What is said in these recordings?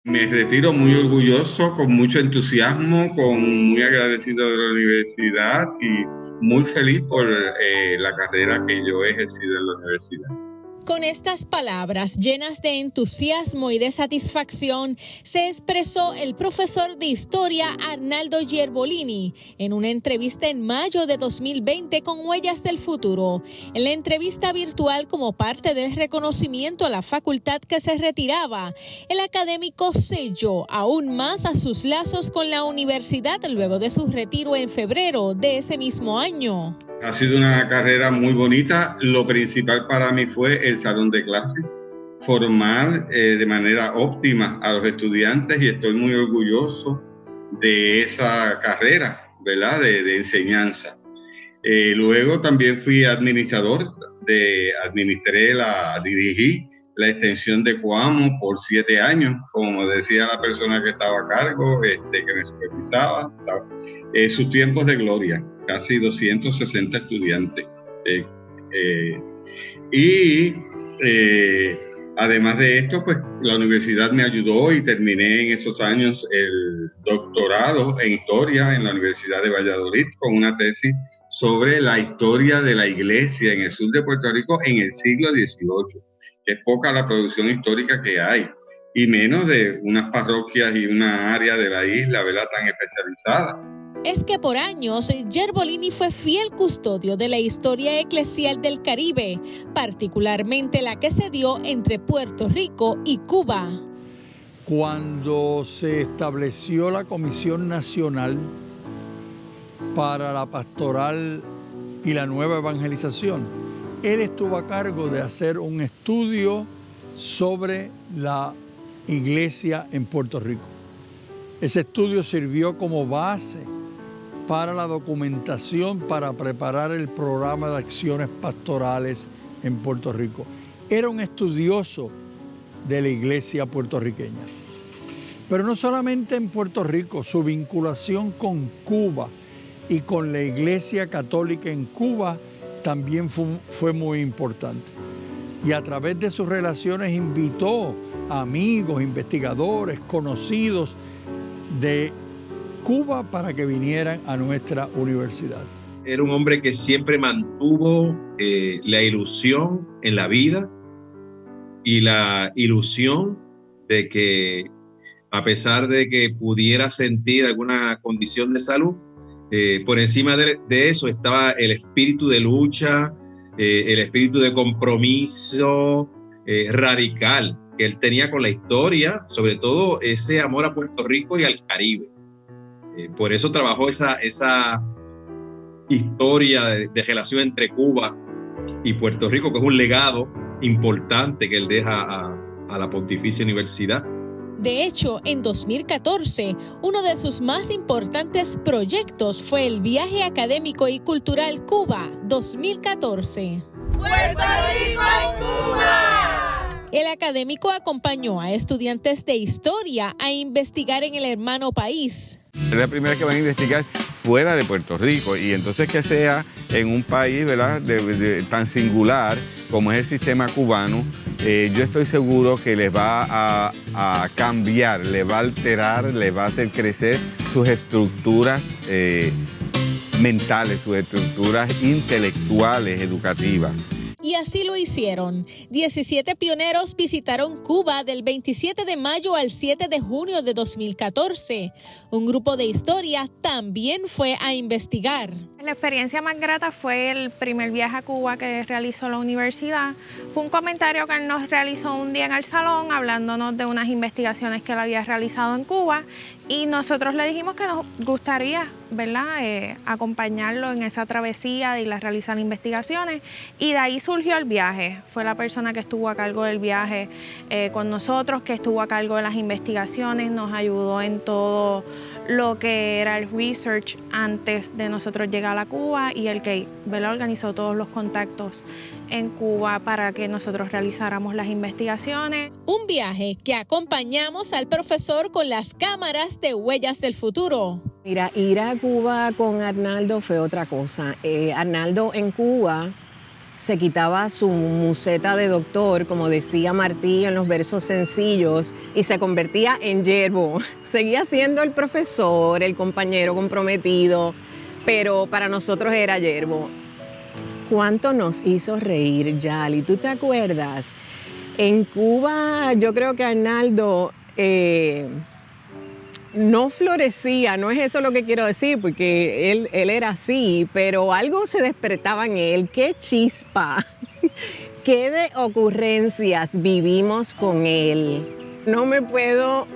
Me retiro muy orgulloso, con mucho entusiasmo, muy agradecido de la universidad y muy feliz por la carrera que yo he ejercido en la universidad. Con estas palabras llenas de entusiasmo y de satisfacción, se expresó el profesor de Historia Arnaldo Gerbolini en una entrevista en mayo de 2020 con Huellas del Futuro. En la entrevista virtual, como parte del reconocimiento a la facultad que se retiraba, el académico selló aún más a sus lazos con la universidad luego de su retiro en febrero de ese mismo año. Ha sido una carrera muy bonita. Lo principal para mí fue el salón de clases, formar de manera óptima a los estudiantes, y estoy muy orgulloso de esa carrera, ¿verdad?, de enseñanza. Luego también fui administrador, dirigí la extensión de Coamo por 7 años, como decía la persona que estaba a cargo, que me supervisaba. Sus tiempos de gloria, casi 260 estudiantes. Además de esto, pues la universidad me ayudó y terminé en esos años el doctorado en historia en la Universidad de Valladolid con una tesis sobre la historia de la iglesia en el sur de Puerto Rico en el siglo XVIII. Es poca la producción histórica que hay, y menos de unas parroquias y una área de la isla, ¿verdad?, tan especializada. Es que por años Gerbolini fue fiel custodio de la historia eclesial del Caribe, particularmente la que se dio entre Puerto Rico y Cuba. Cuando se estableció la Comisión Nacional para la Pastoral y la Nueva Evangelización, él estuvo a cargo de hacer un estudio sobre la iglesia en Puerto Rico. Ese estudio sirvió como base para la documentación para preparar el programa de acciones pastorales en Puerto Rico. Era un estudioso de la iglesia puertorriqueña. Pero no solamente en Puerto Rico, su vinculación con Cuba y con la iglesia católica en Cuba también fue muy importante. Y a través de sus relaciones invitó a amigos, investigadores, conocidos de Cuba para que vinieran a nuestra universidad. Era un hombre que siempre mantuvo la ilusión en la vida y la ilusión de que, a pesar de que pudiera sentir alguna condición de salud, por encima de eso estaba el espíritu de lucha, el espíritu de compromiso radical que él tenía con la historia, sobre todo ese amor a Puerto Rico y al Caribe. Por eso trabajó esa historia de relación entre Cuba y Puerto Rico, que es un legado importante que él deja a la Pontificia Universidad. De hecho, en 2014, uno de sus más importantes proyectos fue el Viaje Académico y Cultural Cuba 2014. ¡Puerto Rico en Cuba! El académico acompañó a estudiantes de historia a investigar en el hermano país. Es la primera que van a investigar fuera de Puerto Rico, y entonces que sea en un país, ¿verdad?, tan singular como es el sistema cubano. Yo estoy seguro que les va a cambiar, les va a alterar, les va a hacer crecer sus estructuras mentales, sus estructuras intelectuales, educativas. Y así lo hicieron. 17 pioneros visitaron Cuba del 27 de mayo al 7 de junio de 2014. Un grupo de historia también fue a investigar. La experiencia más grata fue el primer viaje a Cuba que realizó la universidad. Fue un comentario que él nos realizó un día en el salón, hablándonos de unas investigaciones que él había realizado en Cuba, y nosotros le dijimos que nos gustaría, ¿verdad?, acompañarlo en esa travesía de ir a realizar investigaciones, y de ahí surgió el viaje. Fue la persona que estuvo a cargo del viaje con nosotros, que estuvo a cargo de las investigaciones, nos ayudó en todo lo que era el research antes de nosotros llegar a Cuba, y el que, ¿verdad?, organizó todos los contactos en Cuba para que nosotros realizáramos las investigaciones. Un viaje que acompañamos al profesor con las cámaras de Huellas del Futuro. Mira, ir a Cuba con Arnaldo fue otra cosa. Arnaldo en Cuba se quitaba su museta de doctor, como decía Martí en los versos sencillos, y se convertía en Yerbo. Seguía siendo el profesor, el compañero comprometido, pero para nosotros era Yerbo. ¿Cuánto nos hizo reír, Yali? ¿Tú te acuerdas? En Cuba, yo creo que Arnaldo no florecía, no es eso lo que quiero decir, porque él era así, pero algo se despertaba en él. ¡Qué chispa! ¡Qué de ocurrencias vivimos con él! No me puedo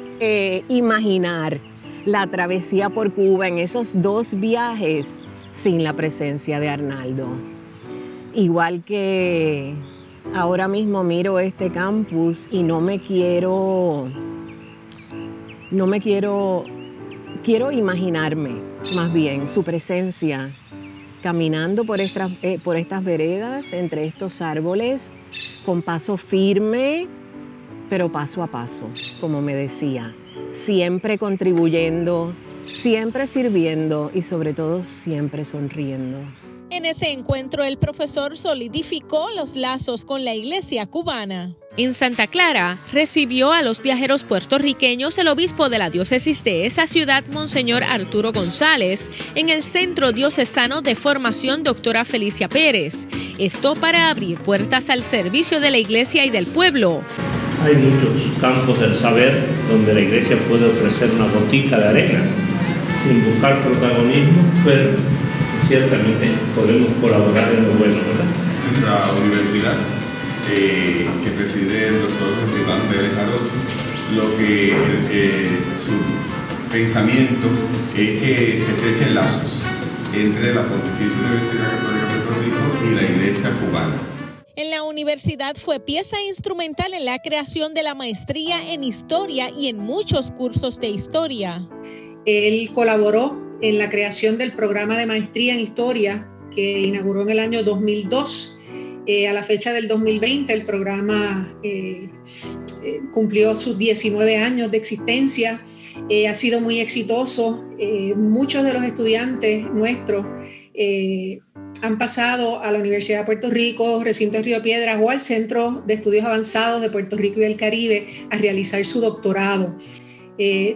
imaginar la travesía por Cuba en esos 2 viajes sin la presencia de Arnaldo. Igual que ahora mismo miro este campus y quiero imaginarme más bien su presencia caminando por estas veredas, entre estos árboles, con paso firme, pero paso a paso, como me decía, siempre contribuyendo, siempre sirviendo y sobre todo siempre sonriendo. En ese encuentro, el profesor solidificó los lazos con la iglesia cubana. En Santa Clara, recibió a los viajeros puertorriqueños el obispo de la diócesis de esa ciudad, Monseñor Arturo González, en el Centro Diocesano de Formación Doctora Felicia Pérez. Esto para abrir puertas al servicio de la iglesia y del pueblo. Hay muchos campos del saber donde la iglesia puede ofrecer una gotica de arena sin buscar protagonismo, pero ciertamente podemos colaborar en lo bueno, ¿verdad? Nuestra universidad, que preside el doctor Iván Pérez Arroyo, lo que su pensamiento es que se estrechen lazos entre la Pontificia Universidad Católica de Puerto Rico y la iglesia cubana. En la universidad fue pieza instrumental en la creación de la maestría en historia y en muchos cursos de historia. Él colaboró en la creación del programa de maestría en historia que inauguró en el año 2002. A la fecha del 2020 el programa cumplió sus 19 años de existencia. Ha sido muy exitoso. Muchos de los estudiantes nuestros han pasado a la Universidad de Puerto Rico, recinto de Río Piedras o al Centro de Estudios Avanzados de Puerto Rico y el Caribe a realizar su doctorado.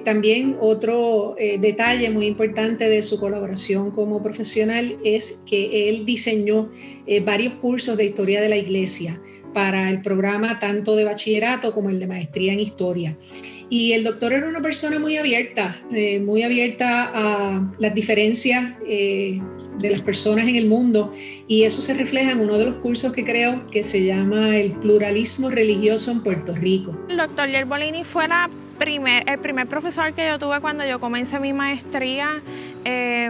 También otro detalle muy importante de su colaboración como profesional es que él diseñó varios cursos de historia de la iglesia para el programa tanto de bachillerato como el de maestría en historia. Y el doctor era una persona muy abierta a las diferencias de las personas en el mundo, y eso se refleja en uno de los cursos que creo que se llama el pluralismo religioso en Puerto Rico. El doctor Yerbolini fue el primer profesor que yo tuve cuando yo comencé mi maestría,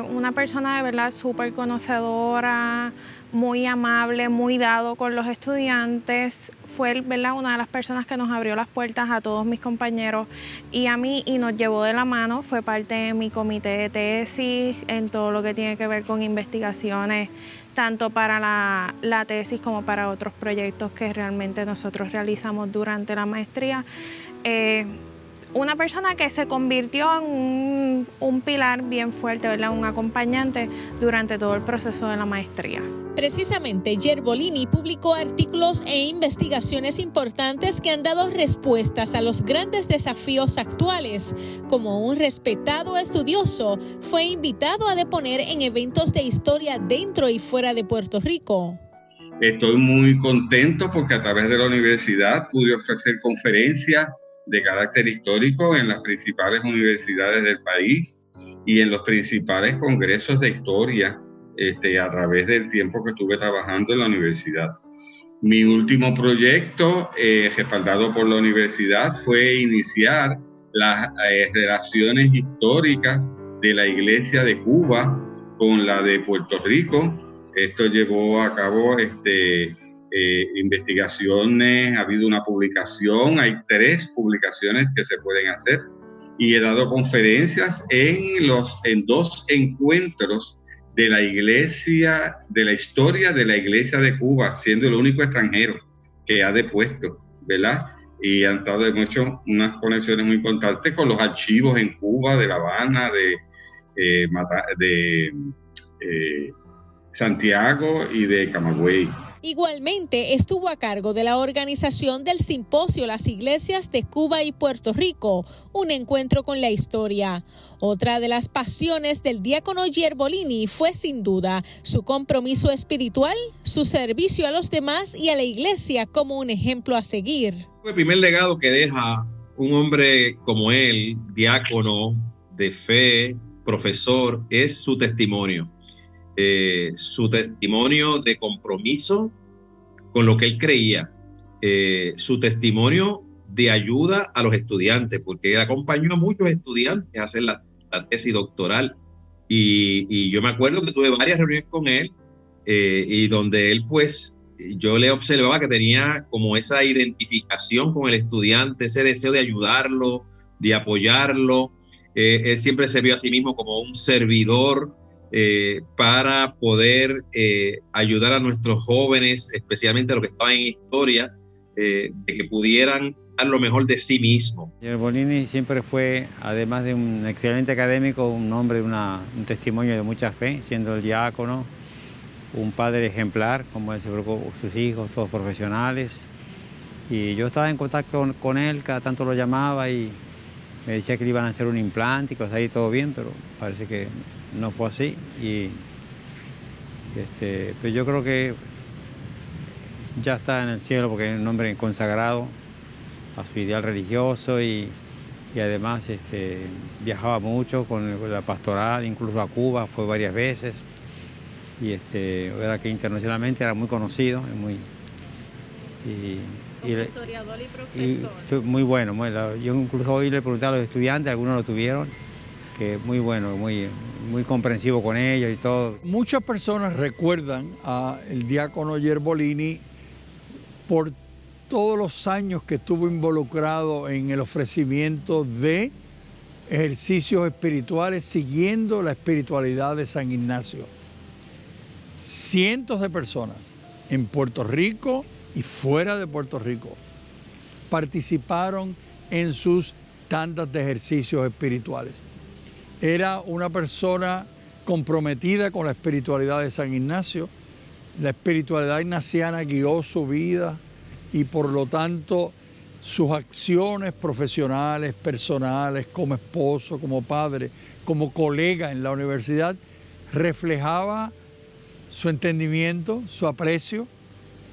una persona de verdad súper conocedora, muy amable, muy dado con los estudiantes. Fue, ¿verdad?, una de las personas que nos abrió las puertas a todos mis compañeros y a mí, y nos llevó de la mano. Fue parte de mi comité de tesis en todo lo que tiene que ver con investigaciones, tanto para la tesis como para otros proyectos que realmente nosotros realizamos durante la maestría. Una persona que se convirtió en un pilar bien fuerte, ¿verdad?, un acompañante durante todo el proceso de la maestría. Precisamente, Yerbolini publicó artículos e investigaciones importantes que han dado respuestas a los grandes desafíos actuales. Como un respetado estudioso, fue invitado a deponer en eventos de historia dentro y fuera de Puerto Rico. Estoy muy contento porque a través de la universidad pude ofrecer conferencias de carácter histórico en las principales universidades del país y en los principales congresos de historia a través del tiempo que estuve trabajando en la universidad. Mi último proyecto, respaldado por la universidad, fue iniciar las relaciones históricas de la Iglesia de Cuba con la de Puerto Rico. Esto llevó a cabo investigaciones, ha habido una publicación, hay 3 publicaciones que se pueden hacer, y he dado conferencias en 2 encuentros de la iglesia, de la historia de la Iglesia de Cuba, siendo el único extranjero que ha depuesto, ¿verdad? Y han estado hecho unas conexiones muy importantes con los archivos en Cuba, de La Habana, de Santiago y de Camagüey. Igualmente estuvo a cargo de la organización del simposio Las Iglesias de Cuba y Puerto Rico, un encuentro con la historia. Otra de las pasiones del diácono Yerbolini fue sin duda su compromiso espiritual, su servicio a los demás y a la iglesia como un ejemplo a seguir. El primer legado que deja un hombre como él, diácono de fe, profesor, es su testimonio. Su testimonio de compromiso con lo que él creía, su testimonio de ayuda a los estudiantes, porque él acompañó a muchos estudiantes a hacer la tesis doctoral, y yo me acuerdo que tuve varias reuniones con él, y donde él pues, yo le observaba que tenía como esa identificación con el estudiante, ese deseo de ayudarlo, de apoyarlo. Él siempre se vio a sí mismo como un servidor para poder ayudar a nuestros jóvenes, especialmente a los que estaban en historia, de que pudieran dar lo mejor de sí mismo. Yerbolini siempre fue, además de un excelente académico, un hombre de un testimonio de mucha fe, siendo el diácono, un padre ejemplar, como él se preocupó por sus hijos, todos profesionales. Y yo estaba en contacto con él, cada tanto lo llamaba y me decía que le iban a hacer un implante y cosas ahí, todo bien, pero parece que no fue así. Pero yo creo que ya está en el cielo porque es un hombre consagrado a su ideal religioso y además viajaba mucho con la pastoral, incluso a Cuba, fue varias veces. Y era que internacionalmente era muy conocido, como historiador y profesor. Muy bueno. Yo incluso hoy le pregunté a los estudiantes, algunos lo tuvieron, que muy bueno, muy comprensivo con ellos y todo. Muchas personas recuerdan al diácono Yerbolini por todos los años que estuvo involucrado en el ofrecimiento de ejercicios espirituales siguiendo la espiritualidad de San Ignacio. Cientos de personas en Puerto Rico y fuera de Puerto Rico participaron en sus tandas de ejercicios espirituales. Era una persona comprometida con la espiritualidad de San Ignacio. La espiritualidad ignaciana guió su vida y por lo tanto sus acciones profesionales, personales, como esposo, como padre, como colega en la universidad, reflejaba su entendimiento, su aprecio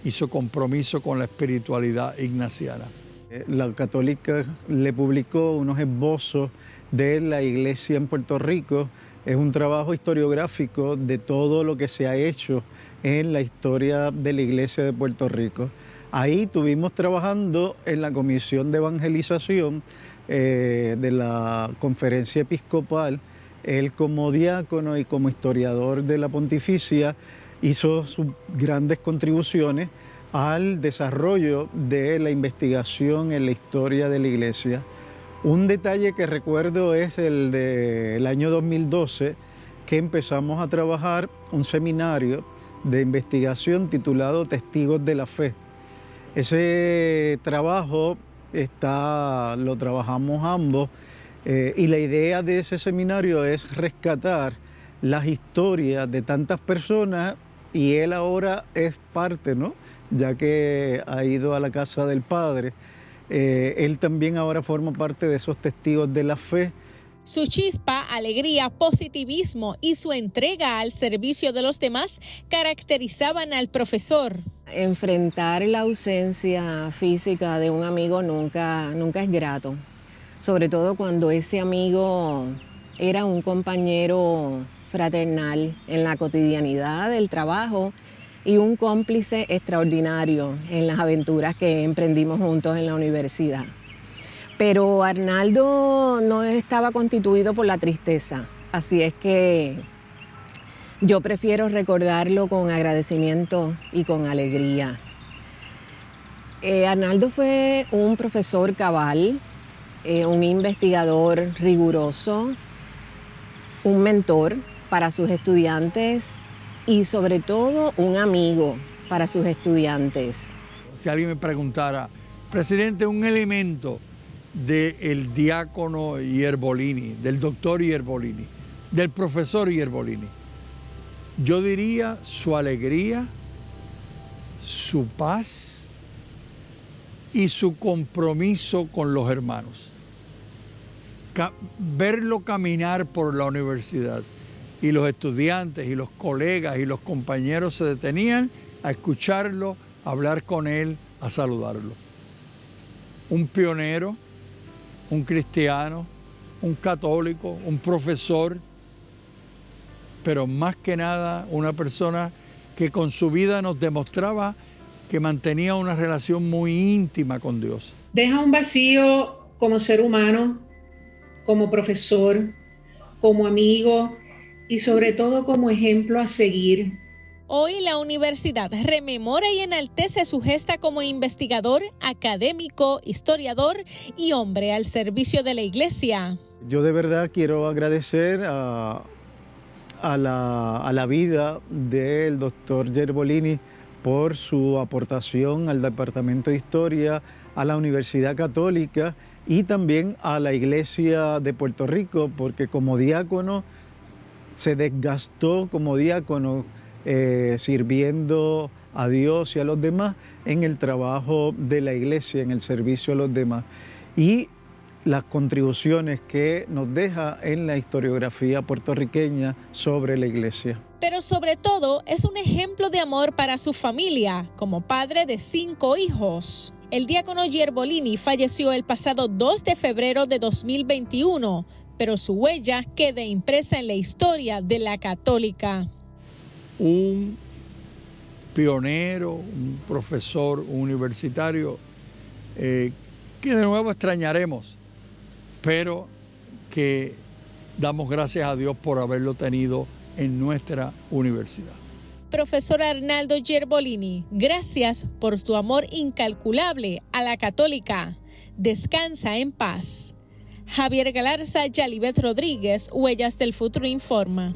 y su compromiso con la espiritualidad ignaciana. La Católica le publicó unos esbozos de la iglesia en Puerto Rico. Es un trabajo historiográfico de todo lo que se ha hecho en la historia de la iglesia de Puerto Rico. Ahí estuvimos trabajando en la Comisión de Evangelización de la Conferencia Episcopal. Él como diácono y como historiador de la Pontificia hizo sus grandes contribuciones al desarrollo de la investigación en la historia de la iglesia. Un detalle que recuerdo es el del año 2012, que empezamos a trabajar un seminario de investigación titulado Testigos de la Fe. Ese trabajo lo trabajamos ambos y la idea de ese seminario es rescatar las historias de tantas personas y él ahora es parte, ¿no? Ya que ha ido a la casa del Padre. Él también ahora forma parte de esos testigos de la fe. Su chispa, alegría, positivismo y su entrega al servicio de los demás caracterizaban al profesor. Enfrentar la ausencia física de un amigo nunca es grato, sobre todo cuando ese amigo era un compañero fraternal en la cotidianidad del trabajo y un cómplice extraordinario en las aventuras que emprendimos juntos en la universidad. Pero Arnaldo no estaba constituido por la tristeza, así es que yo prefiero recordarlo con agradecimiento y con alegría. Arnaldo fue un profesor cabal, un investigador riguroso, un mentor para sus estudiantes y sobre todo un amigo para sus estudiantes. Si alguien me preguntara, presidente, un elemento del diácono Yerbolini, del doctor Yerbolini, del profesor Yerbolini, yo diría su alegría, su paz y su compromiso con los hermanos. Verlo caminar por la universidad y los estudiantes y los colegas y los compañeros se detenían a escucharlo, a hablar con él, a saludarlo. Un pionero, un cristiano, un católico, un profesor, pero más que nada una persona que con su vida nos demostraba que mantenía una relación muy íntima con Dios. Deja un vacío como ser humano, como profesor, como amigo y sobre todo como ejemplo a seguir. Hoy la universidad rememora y enaltece su gesta como investigador, académico, historiador y hombre al servicio de la iglesia. Yo de verdad quiero agradecer a la vida del doctor Gerbolini por su aportación al Departamento de Historia, a la Universidad Católica y también a la Iglesia de Puerto Rico, porque como diácono se desgastó como diácono sirviendo a Dios y a los demás en el trabajo de la iglesia, en el servicio a los demás. Y las contribuciones que nos deja en la historiografía puertorriqueña sobre la iglesia. Pero sobre todo es un ejemplo de amor para su familia, como padre de 5 hijos. El diácono Gerbolini falleció el pasado 2 de febrero de 2021, pero su huella queda impresa en la historia de la católica. Un pionero, un profesor universitario que de nuevo extrañaremos, pero que damos gracias a Dios por haberlo tenido en nuestra universidad. Profesor Arnaldo Gerbolini, gracias por tu amor incalculable a la católica. Descansa en paz. Javier Galarza, Yalibet Rodríguez, Huellas del Futuro informa.